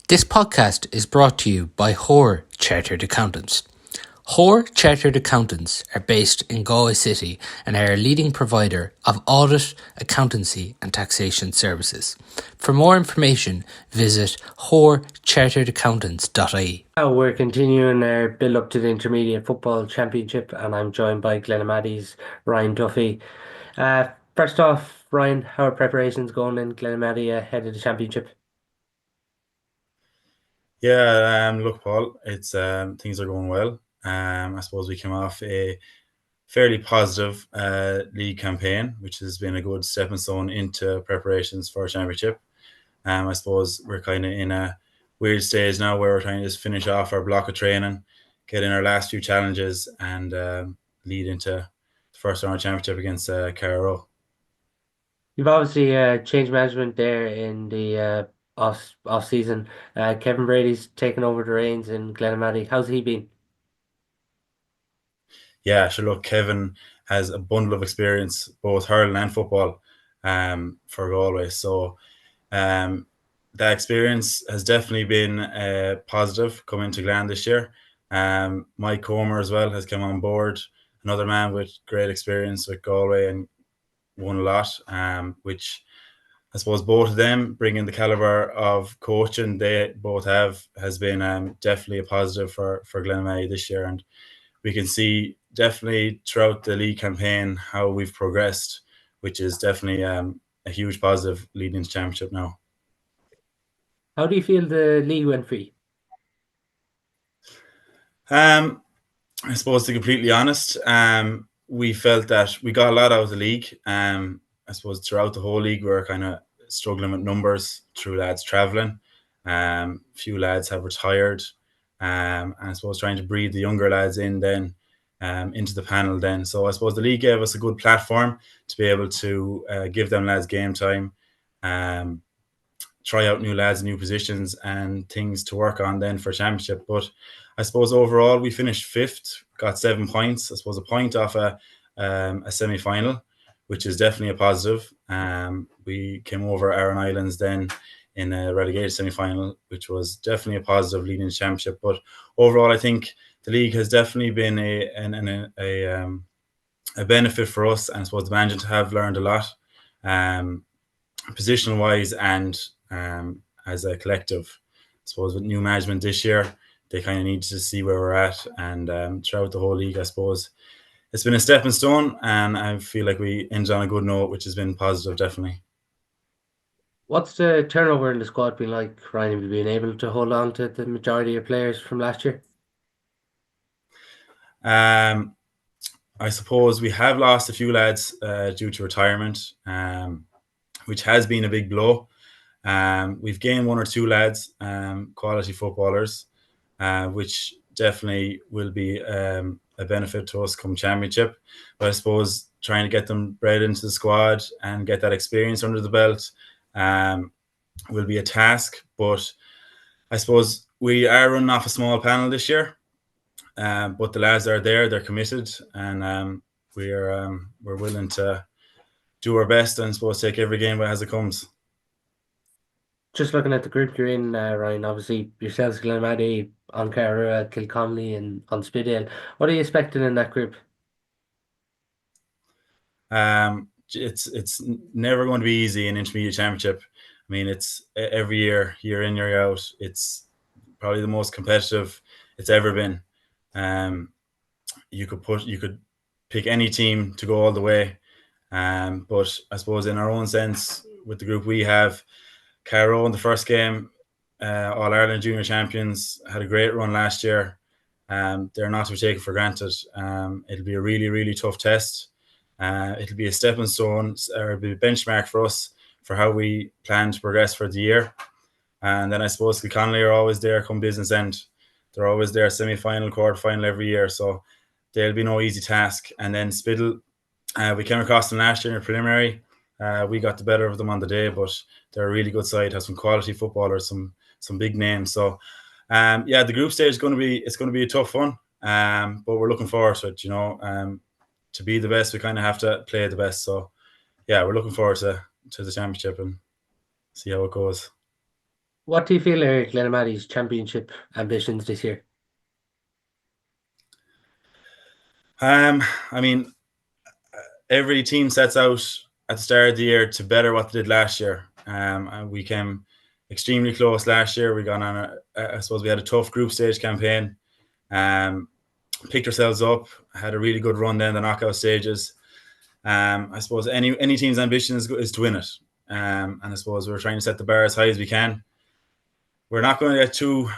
This podcast is brought to you by Hoare Chartered Accountants. Hoare Chartered Accountants are based in Galway City and are a leading provider of audit, accountancy and taxation services. For more information, visit hoarecharteredaccountants.ie. Now we're continuing our build up to the Intermediate Football Championship, and I'm joined by Glenamaddy's Ryan Duffy. First off, Ryan, how are preparations going in Glenamaddy ahead of the championship? Yeah, look, Paul, it's things are going well. I suppose we came off a fairly positive league campaign, which has been a good stepping stone into preparations for a championship. I suppose we're kind of in a weird stage now where we're trying to just finish off our block of training, get in our last few challenges, and lead into the first round of championship against Carrow. You've obviously changed management there in the off season. Kevin Brady's taken over the reins in Glenamaddy. How's he been? Yeah, sure. Look, Kevin has a bundle of experience, both hurling and football, for Galway. So that experience has definitely been positive coming to Glen this year. Mike Comer as well has come on board, another man with great experience with Galway and won a lot, which I suppose both of them bringing the caliber of coaching they both have has been definitely a positive for Glenamaddy this year. And we can see definitely throughout the league campaign how we've progressed, which is definitely a huge positive leading into championship now. How do you feel the league went for you? I suppose to be completely honest, we felt that we got a lot out of the league. I suppose throughout the whole league, we were kind of struggling with numbers through lads travelling. Few lads have retired. And I suppose trying to breed the younger lads in then into the panel then. So I suppose the league gave us a good platform to be able to give them lads game time, try out new lads, new positions and things to work on then for championship. But I suppose overall we finished fifth, got 7 points. I suppose a point off a semi-final, which is definitely a positive. We came over Aran Islands then in a relegated semi-final, which was definitely a positive leading the championship. But overall, I think the league has definitely been a benefit for us, and I suppose the management have learned a lot, positional wise and as a collective. I suppose with new management this year, they kind of need to see where we're at, and throughout the whole league, I suppose it's been a stepping stone, and I feel like we ended on a good note, which has been positive, definitely. What's the turnover in the squad been like, Ryan? Have you been able to hold on to the majority of players from last year? I suppose we have lost a few lads due to retirement, which has been a big blow. We've gained 1 or 2 lads, quality footballers, which definitely will be a benefit to us come championship. But I suppose trying to get them bred into the squad and get that experience under the belt will be a task. But I suppose we are running off a small panel this year, but the lads are there, they're committed, and we're willing to do our best and I suppose take every game as it comes. Just looking at the group you're in, Ryan, obviously yourselves, Glenamaddy, on Kilconly and on Spidale. What are you expecting in that group? It's never going to be easy in intermediate championship. I mean, it's every year in, year out. It's probably the most competitive it's ever been. You could pick any team to go all the way. But I suppose in our own sense, with the group we have, Carrow in the first game, All Ireland Junior Champions, had a great run last year. They're not to be taken for granted. It'll be a really, really tough test. It'll be a stepping stone or it'll be a benchmark for us for how we plan to progress for the year. And then I suppose Kilconly are always there come business end. They're always there semi-final, quarter-final every year. So there'll be no easy task. And then Spittle, we came across them last year in a preliminary. We got the better of them on the day, but they're a really good side, have some quality footballers, some big names. So the group stage is going to be a tough one. But we're looking forward to it, to be the best, we kind of have to play the best. So yeah, we're looking forward to the championship and see how it goes. What do you feel are Glenamaddy's championship ambitions this year? I mean, every team sets out at the start of the year to better what they did last year. And we came extremely close last year. We got on I suppose we had a tough group stage campaign. Um, Picked ourselves up, had a really good run then the knockout stages. I suppose any team's ambition is to win it. And I suppose we're trying to set the bar as high as we can. We're not going to get too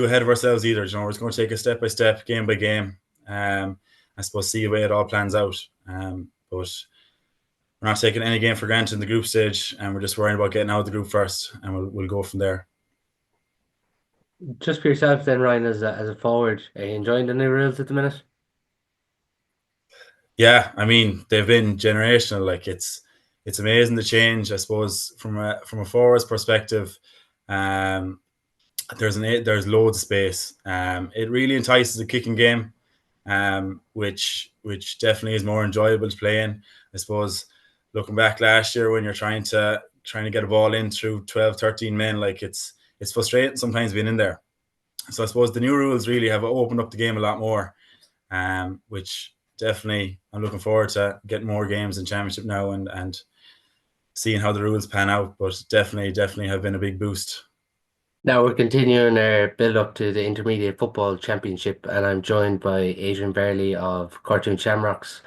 ahead of ourselves either. We're just going to take it step by step, game by game. I suppose see the way it all plans out. But we're not taking any game for granted in the group stage, and we're just worrying about getting out of the group first, and we'll go from there. Just for yourself then, Ryan, as a forward, are you enjoying the new rules at the minute? Yeah, I mean they've been generational. Like it's amazing the change. I suppose from a forwards perspective, there's loads of space. It really entices the kicking game, which definitely is more enjoyable to play in. I suppose looking back last year when you're trying to get a ball in through 12, 13 men, like it's frustrating sometimes being in there. So I suppose the new rules really have opened up the game a lot more, which definitely I'm looking forward to getting more games in championship now and seeing how the rules pan out. But definitely have been a big boost. Now we're continuing our build up to the Intermediate Football Championship, and I'm joined by Adrian Barley of Cortoon Shamrocks.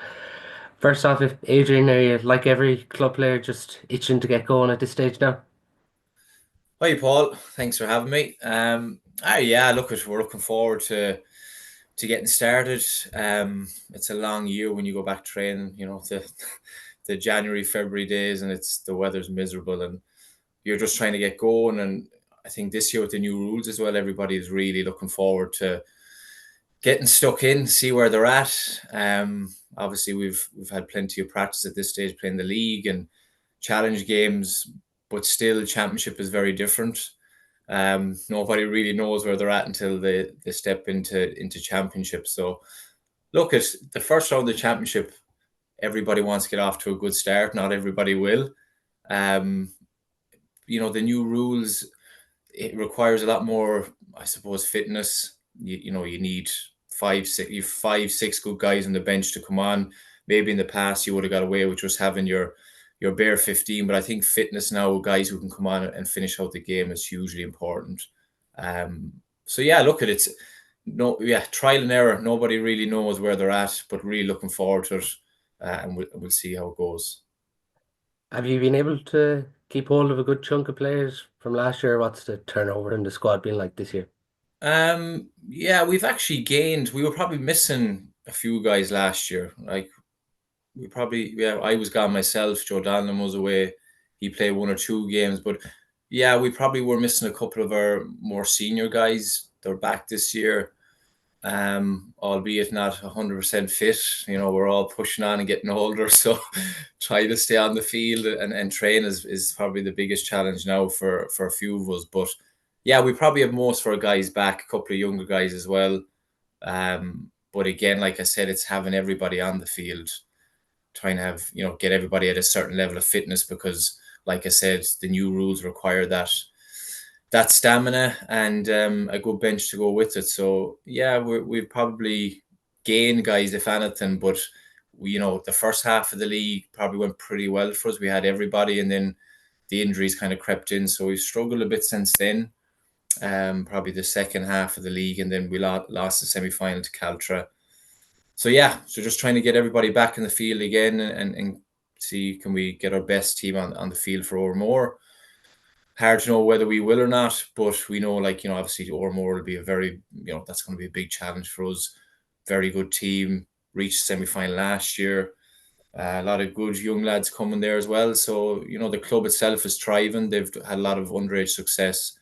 First off, if Adrian, are you like every club player just itching to get going at this stage now? Hi, Paul. Thanks for having me. Yeah, we're looking forward to getting started. It's a long year when you go back training. The January, February days, and the weather's miserable, and you're just trying to get going. And I think this year with the new rules as well, everybody is really looking forward to getting stuck in, see where they're at. Obviously, we've had plenty of practice at this stage playing the league and challenge games, but still, championship is very different. Nobody really knows where they're at until they step into championship. So, look at the first round of the championship. Everybody wants to get off to a good start. Not everybody will. The new rules, it requires a lot more, I suppose, fitness. You need five, six good guys on the bench to come on. Maybe in the past you would have got away with just having your bare 15, but I think fitness now, guys who can come on and finish out the game, is hugely important. So yeah, trial and error. Nobody really knows where they're at, but really looking forward to it, and we'll see how it goes. Have you been able to keep hold of a good chunk of players from last year? What's the turnover in the squad been like this year? Yeah, we've actually gained. We were probably missing a few guys last year. Like I was gone myself. Joe Donlan was away. He played one or two games, but yeah, we probably were missing a couple of our more senior guys. They're back this year, albeit not 100% fit. We're all pushing on and getting older, so trying to stay on the field and train is probably the biggest challenge now for a few of us. But yeah, we probably have most of our guys back, a couple of younger guys as well. But again, like I said, it's having everybody on the field, trying to have, get everybody at a certain level of fitness, because like I said, the new rules require that stamina and a good bench to go with it. So yeah, we've probably gained guys, if anything, but the first half of the league probably went pretty well for us. We had everybody, and then the injuries kind of crept in, so we've struggled a bit since then. Probably the second half of the league, and then we lost the semi-final to Caltra. So yeah, just trying to get everybody back in the field again and see, can we get our best team on the field for Ormore. Hard to know whether we will or not, but we know, obviously Ormore will be that's going to be a big challenge for us. Very good team, reached semi-final last year. A lot of good young lads coming there as well. So, the club itself is thriving. They've had a lot of underage success.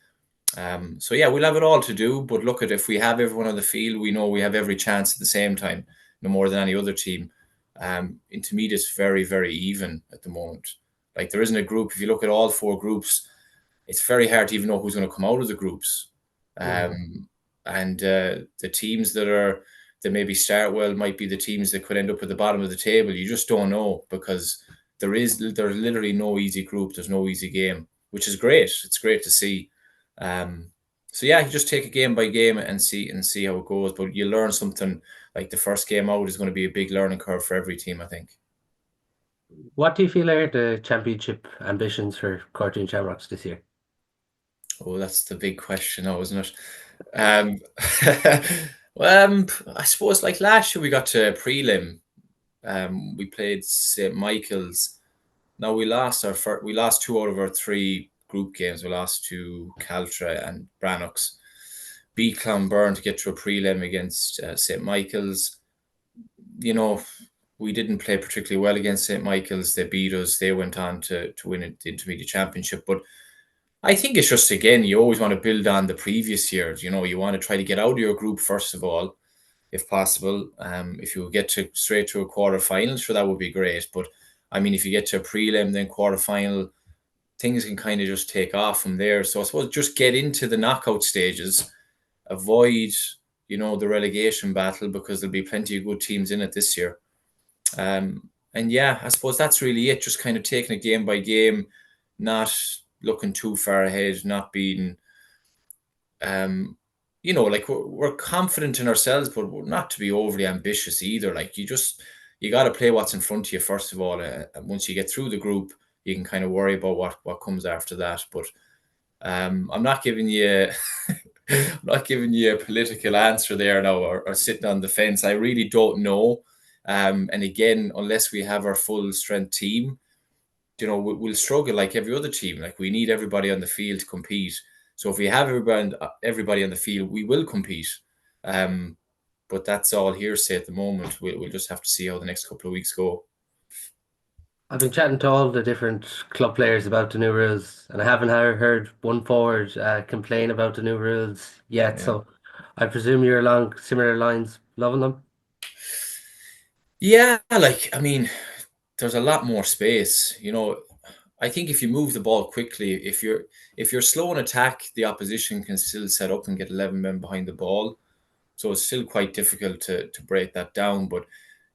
So yeah, we'll have it all to do, but look, if we have everyone on the field, we know we have every chance at the same time, no more than any other team. Intermediate's very, very even at the moment. Like, there isn't a group. If you look at all four groups, it's very hard to even know who's going to come out of the groups. And the teams that maybe start well might be the teams that could end up at the bottom of the table. You just don't know, because there's literally no easy group. There's no easy game. which is great. It's great to see. So yeah, you just take it game by game and see how it goes. But you learn something. Like the first game out is going to be a big learning curve for every team, I think. What do you feel are the championship ambitions for Cortoon Shamrocks this year? Oh, that's the big question now, isn't it? Well, I suppose like last year we got to prelim. We played St. Michael's. Now we lost we lost 2 out of our 3 group games. We lost to Caltra and Brannocks. Beat Byrne to get to a prelim against St. Michael's. You know, we didn't play particularly well against St. Michael's. They beat us. They went on to win the intermediate championship. But I think it's just, again, you always want to build on the previous years. You want to try to get out of your group first of all, if possible. If you get straight to a quarterfinal, sure, that would be great. But I mean, if you get to a prelim, then quarterfinal, things can kind of just take off from there. So I suppose just get into the knockout stages, avoid, the relegation battle, because there'll be plenty of good teams in it this year. And yeah, I suppose that's really it. Just kind of taking it game by game, not looking too far ahead, not being, like we're confident in ourselves, but we're not to be overly ambitious either. Like you got to play what's in front of you first of all. And once you get through the group, you can kind of worry about what comes after that. But I'm not giving you, I'm not giving you a political answer there now, or sitting on the fence. I really don't know. And again, unless we have our full strength team, we'll struggle like every other team. Like we need everybody on the field to compete. So if we have everybody on the field, we will compete. But that's all hearsay at the moment. We'll just have to see how the next couple of weeks go. I've been chatting to all the different club players about the new rules, and I haven't heard one forward complain about the new rules yet. Yeah. So I presume you're along similar lines, loving them. Yeah, I mean, there's a lot more space. I think if you move the ball quickly, if you're slow in attack, the opposition can still set up and get 11 men behind the ball. So it's still quite difficult to break that down. But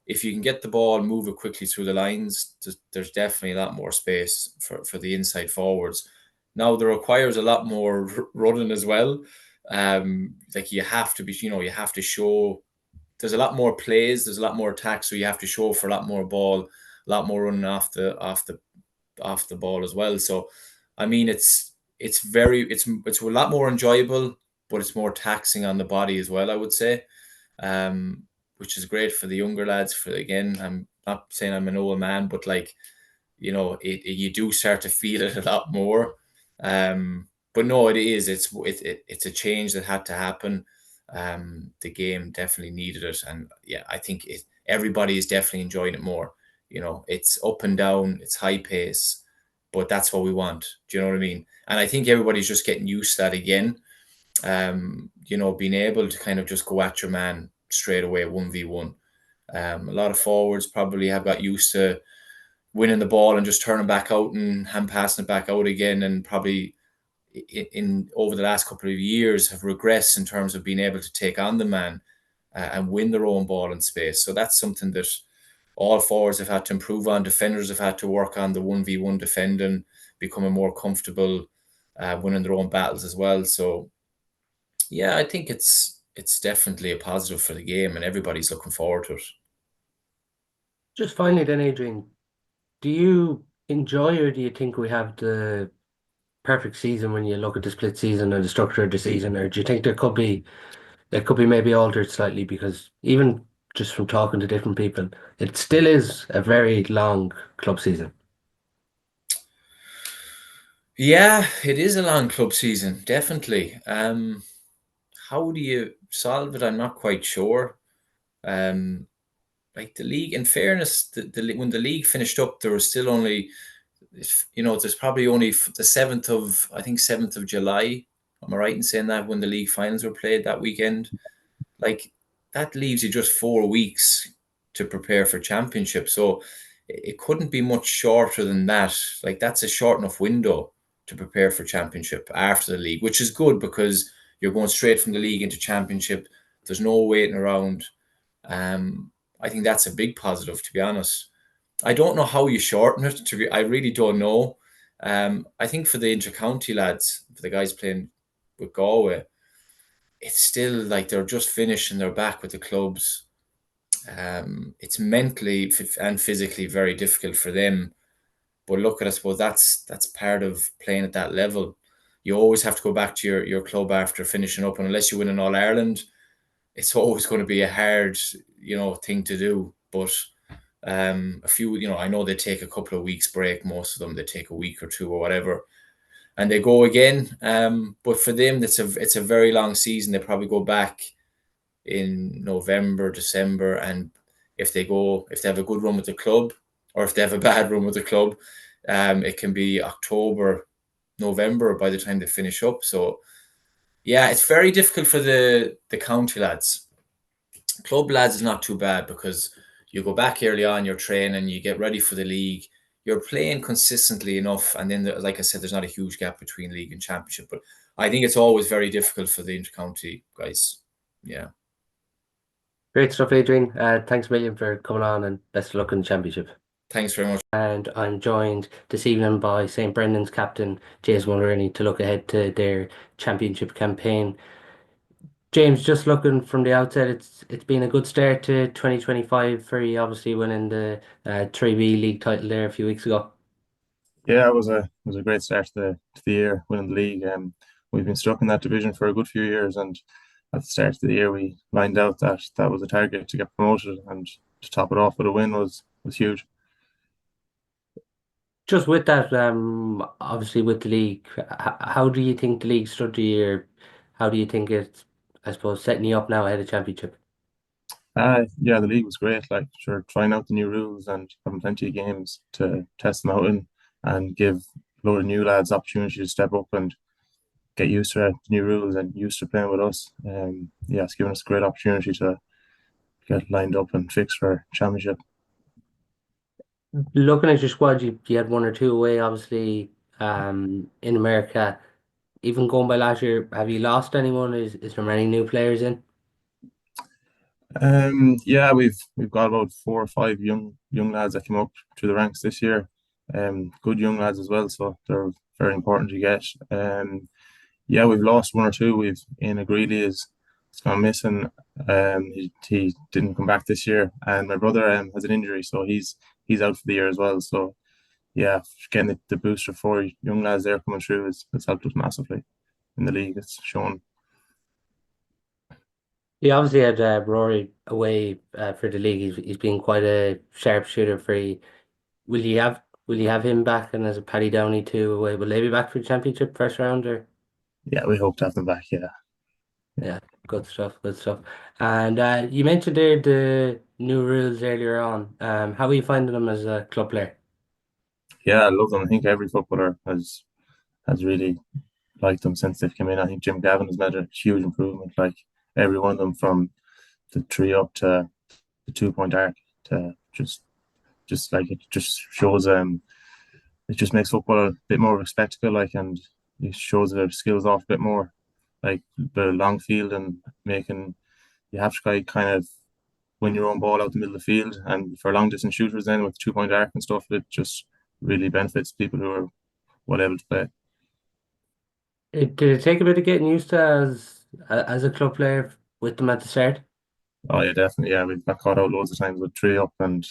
if you can get the ball, move it quickly through the lines, there's definitely a lot more space for the inside forwards. Now, there requires a lot more running as well. Like you have to be, you have to show. There's a lot more plays, there's a lot more attacks, so you have to show for a lot more ball, a lot more running off the ball as well. So, I mean, it's a lot more enjoyable, but it's more taxing on the body as well, I would say, which is great for the younger lads. Again, I'm not saying I'm an old man, but you do start to feel it a lot more. But no, it is. It's a change that had to happen. The game definitely needed it, and yeah, I think everybody is definitely enjoying it more. It's up and down, it's high pace, but that's what we want. Do you know what I mean? And I think everybody's just getting used to that again. Being able to kind of just go at your man straight away, 1v1. A lot of forwards probably have got used to winning the ball and just turning back out and hand passing it back out again, and probably in over the last couple of years have regressed in terms of being able to take on the man and win their own ball in space. So that's something that all forwards have had to improve on. Defenders have had to work on the 1v1 defending, becoming more comfortable winning their own battles as well. So yeah, I think it's definitely a positive for the game, and everybody's looking forward to it. Just finally then, Adrian, do you enjoy, or do you think we have the perfect season when you look at the split season and the structure of the season, or do you think it could be maybe altered slightly? Because even just from talking to different people, it still is a very long club season. Yeah, it is a long club season, definitely. How do you solve it? I'm not quite sure. Like the league, in fairness, when the league finished up, there was still only, there's probably only the 7th of July. Am I right in saying that, when the league finals were played that weekend? Like that leaves you just 4 weeks to prepare for championship. So it couldn't be much shorter than that. Like that's a short enough window to prepare for championship after the league, which is good because you're going straight from the league into championship. There's no waiting around. I think that's a big positive, to be honest. I don't know how you shorten it. I really don't know. I think for the inter-county lads, for the guys playing with Galway, it's still like they're just finished and they're back with the clubs. It's mentally and physically very difficult for them. But look, I suppose that's part of playing at that level. You always have to go back to your club after finishing up, and unless you win an All Ireland, it's always going to be a hard, thing to do. But a few, I know they take a couple of weeks break. Most of them they take a week or two or whatever, and they go again. But for them, it's a very long season. They probably go back in November, December, and if they have a good run with the club, or if they have a bad run with the club, it can be October, November by the time they finish up. So yeah, it's very difficult for the county lads. Club lads is not too bad because you go back early on, you're training, you get ready for the league, you're playing consistently enough, and then like I said, there's not a huge gap between league and championship. But I think it's always very difficult for the intercounty guys. Yeah. Great stuff, Adrian. Thanks a million for coming on, and best of luck in the championship. Thanks very much. And I'm joined this evening by St. Brendan's captain, James Mulrooney, to look ahead to their championship campaign. James, just looking from the outset, it's been a good start to 2025 for you, obviously winning the 3B league title there a few weeks ago. Yeah, it was a great start to the year, winning the league. We've been stuck in that division for a good few years, and at the start of the year, we lined out that was a target to get promoted, and to top it off with a win was huge. Just with that, obviously with the league, how do you think the league stood the year? How do you think it's, I suppose, setting you up now ahead of championship? Yeah, the league was great. Like, sure, trying out the new rules and having plenty of games to test them out in, and give a load of new lads opportunity to step up and get used to the new rules and used to playing with us. Yeah, it's given us a great opportunity to get lined up and fixed for championship. Looking at your squad, you had one or two away, obviously, in America. Even going by last year, have you lost anyone? Is there many new players in? Yeah, we've got about 4 or 5 young lads that came up through the ranks this year. Good young lads as well, so they're very important to get. Yeah, we've lost one or two. We've Ian Greeley is gone missing. He didn't come back this year, and my brother has an injury, so he's out for the year as well. So yeah, getting the booster for young lads there coming through has helped us massively in the league. It's shown. He obviously had Rory away for the league. He's been quite a sharpshooter for you. Will you have him back, and as a Paddy Downey too away? Will they be back for the championship first round or? Yeah, we hope to have them back. Yeah. Yeah, good stuff, good stuff. And you mentioned there the new rules earlier on. How are you finding them as a club player? Yeah, I love them. I think every footballer has really liked them since they've come in. I think Jim Gavin has made a huge improvement. Like, every one of them, from the three up to the 2 point arc, to just like, it just shows it just makes football a bit more of a spectacle, like, and it shows their skills off a bit more, like the long field and making, you have to kind of win your own ball out the middle of the field, and for long distance shooters then with 2 point arc and stuff, it just really benefits people who are well able to play. Did it take a bit of getting used to as a club player with them at the start? Oh yeah, definitely. Yeah, we've got caught out loads of times with three up and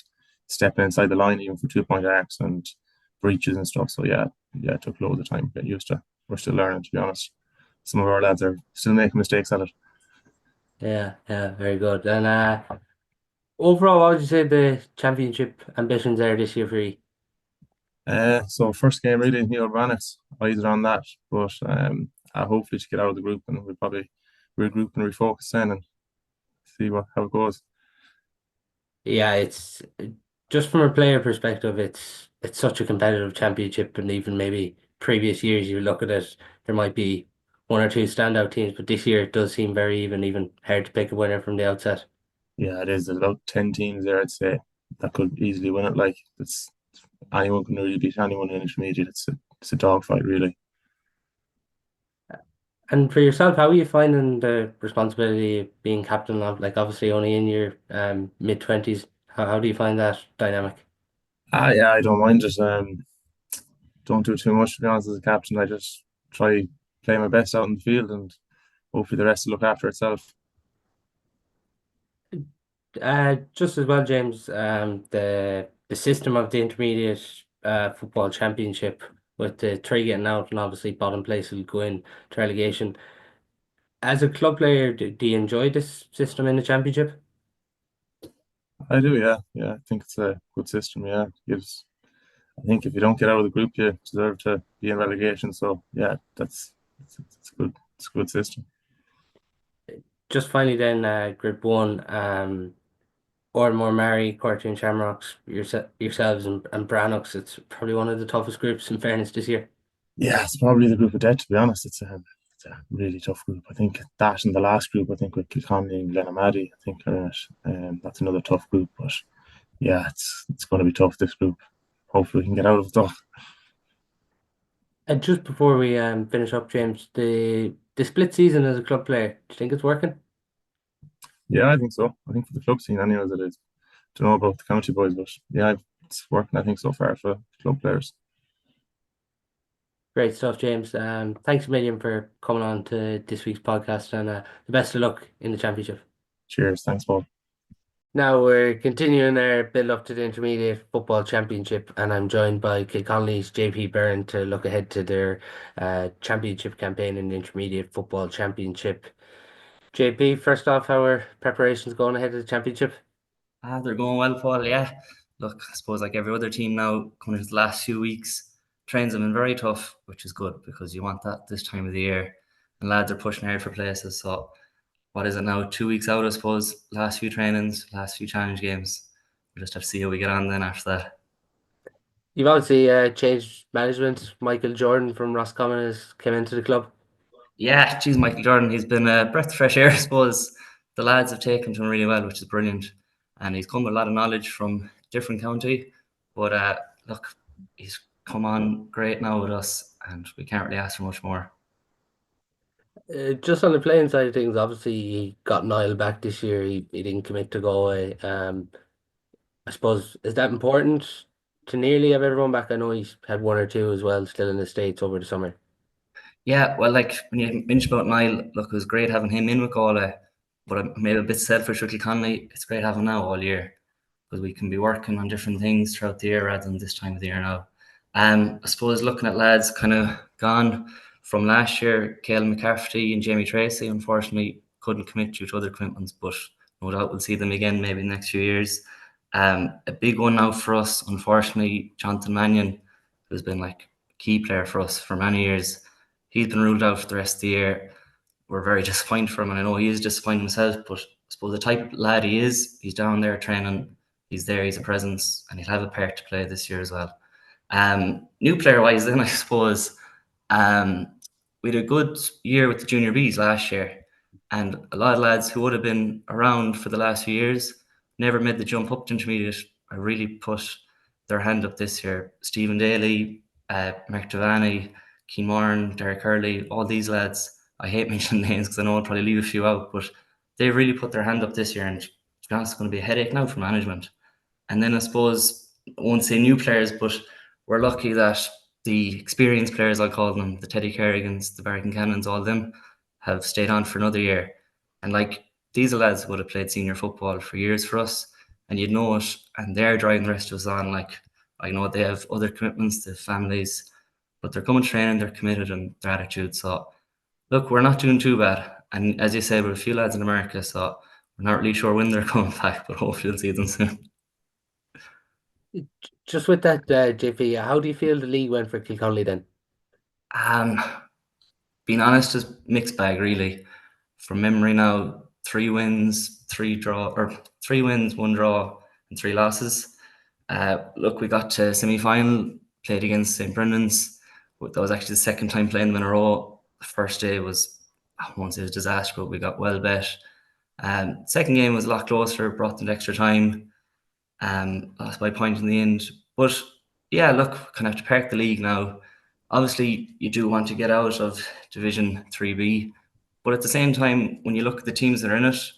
stepping inside the line even for 2 point arcs and breaches and stuff. So yeah, it took loads of time to get used to. We're still learning, to be honest. Some of our lads are still making mistakes at it. Yeah, yeah, very good. And overall, what would you say the championship ambitions are this year for you? So first game really in Neil Bannock's, eyes are on that. But hopefully to get out of the group, and we'll probably regroup and refocus then and see how it goes. Yeah, it's just from a player perspective, it's such a competitive championship, and even maybe previous years you look at it, there might be one or two standout teams, but this year it does seem very even hard to pick a winner from the outset. Yeah, it is. There's about 10 teams there, I'd say, that could easily win it. Like, it's anyone can really beat anyone in intermediate. It's a dogfight, really. And for yourself, how are you finding the responsibility of being captain of, like, obviously only in your mid-20s? How do you find that dynamic? Yeah, I don't mind it. don't do too much, to be honest, as a captain. I just try play my best out in the field, and hopefully the rest will look after itself. Just as well, James, the system of the intermediate football championship with the three getting out and obviously bottom place will go in to relegation. As a club player, do you enjoy this system in the championship? I do, yeah. I think it's a good system. Yeah, I think if you don't get out of the group, you deserve to be in relegation. So yeah, it's good. It's a good system. Just finally, then, Group One, Ardmore, Mary, Cortoon Shamrocks, yourselves, and Brannocks. It's probably one of the toughest groups in fairness this year. Yeah, it's probably the group of death, to be honest. It's a really tough group. I think that and the last group, I think with Kilconly and Glenamaddy, I think are in it. That's another tough group. But yeah, it's going to be tough, this group. Hopefully we can get out of it though. And just before we finish up, James, the split season as a club player, do you think it's working? Yeah, I think so. I think for the club scene anyways it is. Don't know about the county boys, but yeah, it's working, I think, so far for club players. Great stuff, James. Thanks a million for coming on to this week's podcast, and the best of luck in the championship. Cheers. Thanks, Paul. Now we're continuing our build up to the Intermediate Football Championship, and I'm joined by Kilconly's JP Byrne to look ahead to their championship campaign in the Intermediate Football Championship. JP, first off, how are preparations going ahead of the championship? They're going well, Paul. Yeah. Look, I suppose like every other team now, coming into the last few weeks, trains have been very tough, which is good because you want that this time of the year. And lads are pushing hard for places. So what is it now? 2 weeks out, I suppose. Last few trainings, last few challenge games. We'll just have to see how we get on then after that. You've obviously changed management. Michael Jordan from Roscommon has came into the club. Yeah, geez, Michael Jordan, he's been a breath of fresh air, I suppose. The lads have taken to him really well, which is brilliant. And he's come with a lot of knowledge from different county. But look, he's come on great now with us, and we can't really ask for much more. Just on the playing side of things, obviously he got Niall back this year. He didn't commit to Galway. I suppose, is that important to nearly have everyone back? I know he's had one or two as well still in the States over the summer. Yeah, well, like when you mentioned about Niall, look, it was great having him in with Galway, but I'm maybe a bit selfish with Kilconly. It's great having him now all year because we can be working on different things throughout the year rather than this time of the year now. I suppose looking at lads kind of gone from last year, Caelan McCafferty and Jamie Tracy, unfortunately, couldn't commit due to other commitments, but no doubt we'll see them again maybe in the next few years. A big one now for us, unfortunately, Jonathan Mannion, who's been like a key player for us for many years. He's been ruled out for the rest of the year. We're very disappointed for him, and I know he is disappointed himself, but I suppose the type of lad he is, he's down there training, he's there, he's a presence, and he'll have a part to play this year as well. New player-wise then, I suppose, we had a good year with the Junior Bs last year, and a lot of lads who would have been around for the last few years never made the jump up to intermediate or really put their hand up this year. Stephen Daly, Mark Devaney, Keane Moran, Derek Hurley, all these lads, I hate mentioning names because I know I'll probably leave a few out, but they really put their hand up this year, and to be honest, it's going to be a headache now for management. And then I suppose, I won't say new players, but we're lucky that the experienced players, I'll call them, the Teddy Kerrigans, the Barrican Cannons, all of them have stayed on for another year. And like, these lads would have played senior football for years for us, and you'd know it, and they're driving the rest of us on. Like, I know they have other commitments, they have families, but they're coming training, they're committed, and their attitude. So, look, we're not doing too bad. And as you said, we're a few lads in America, so we're not really sure when they're coming back, but hopefully we'll see them soon. Just with that, JP, how do you feel the league went for Kilconly then? Being honest, is mixed bag really. From memory now, 3 wins, 1 draw, and 3 losses. Look, we got to semi-final, played against St. Brendan's. That was actually the second time playing them in a row. The first day was, I won't say it was a disaster, but we got well bet. Second game was a lot closer, brought them to extra time. Lost by a point in the end. But yeah, look, kind of have to park the league now. Obviously, you do want to get out of Division 3B. But at the same time, when you look at the teams that are in it,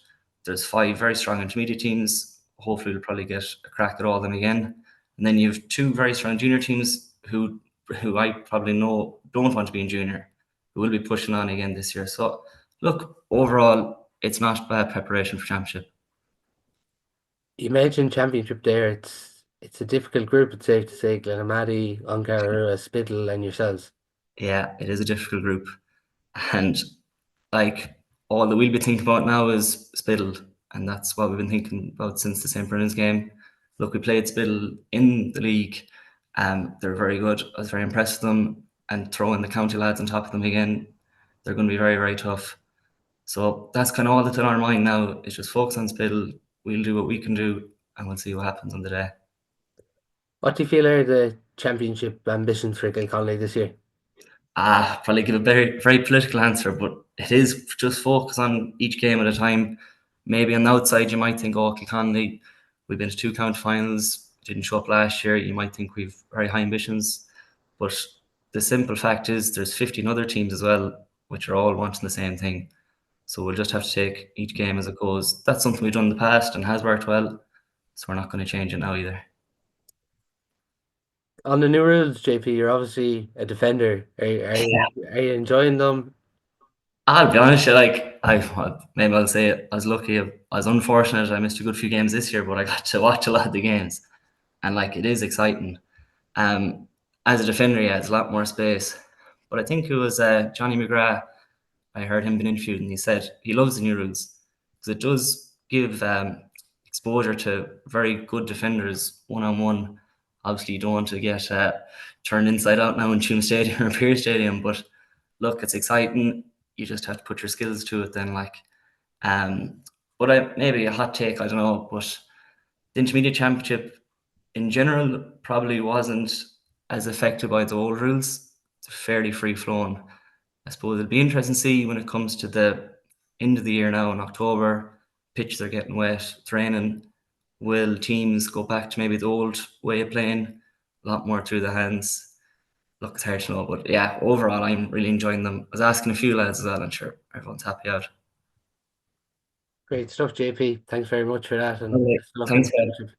there's 5 very strong intermediate teams. Hopefully, we'll probably get a crack at all of them again. And then you have 2 very strong junior teams who who I probably know don't want to be in junior, who will be pushing on again this year. So look, overall, it's not bad preparation for championship. You mentioned championship there. It's a difficult group, it's safe to say. Glenamaddy, Ongarura, Spittle, and yourselves. Yeah, it is a difficult group. And like all that we'll be thinking about now is Spittle. And that's what we've been thinking about since the St. Brennan's game. Look, we played Spittle in the league. They're very good. I was very impressed with them. And throwing the county lads on top of them again, they're going to be very, very tough. So that's kind of all that's in our mind now. Is just focus on Spittle. We'll do what we can do, and we'll see what happens on the day. What do you feel are the championship ambitions for Kilconly this year? Probably give a very, very political answer, but it is just focus on each game at a time. Maybe on the outside, you might think, oh, Kilconly, we've been to 2 county finals, didn't show up last year. You might think we've very high ambitions, but the simple fact is there's 15 other teams as well, which are all wanting the same thing. So we'll just have to take each game as it goes. That's something we've done in the past and has worked well, so we're not going to change it now either. On the new rules, JP, you're obviously a defender. Are you enjoying them? I'll be honest, maybe I'll say it, I was lucky, I was unfortunate. I missed a good few games this year, but I got to watch a lot of the games, and it is exciting. As a defender, yeah, it's a lot more space. But I think it was Johnny McGrath. I heard him being interviewed, and he said he loves the new rules because it does give exposure to very good defenders one-on-one. Obviously, you don't want to get turned inside out now in Tuam Stadium or Pearse Stadium, but look, it's exciting. You just have to put your skills to it then, but maybe a hot take, I don't know, but the intermediate championship in general probably wasn't as affected by the old rules. It's fairly free flowing. I suppose it'll be interesting to see when it comes to the end of the year now in October, pitches are getting wet, training. Will teams go back to maybe the old way of playing, a lot more through the hands? Look, it's hard to know, but yeah, overall, I'm really enjoying them. I was asking a few lads as well, and sure, everyone's happy out. Great stuff, JP. Thanks very much for that. And Okay, best of luck in thanks, the championship.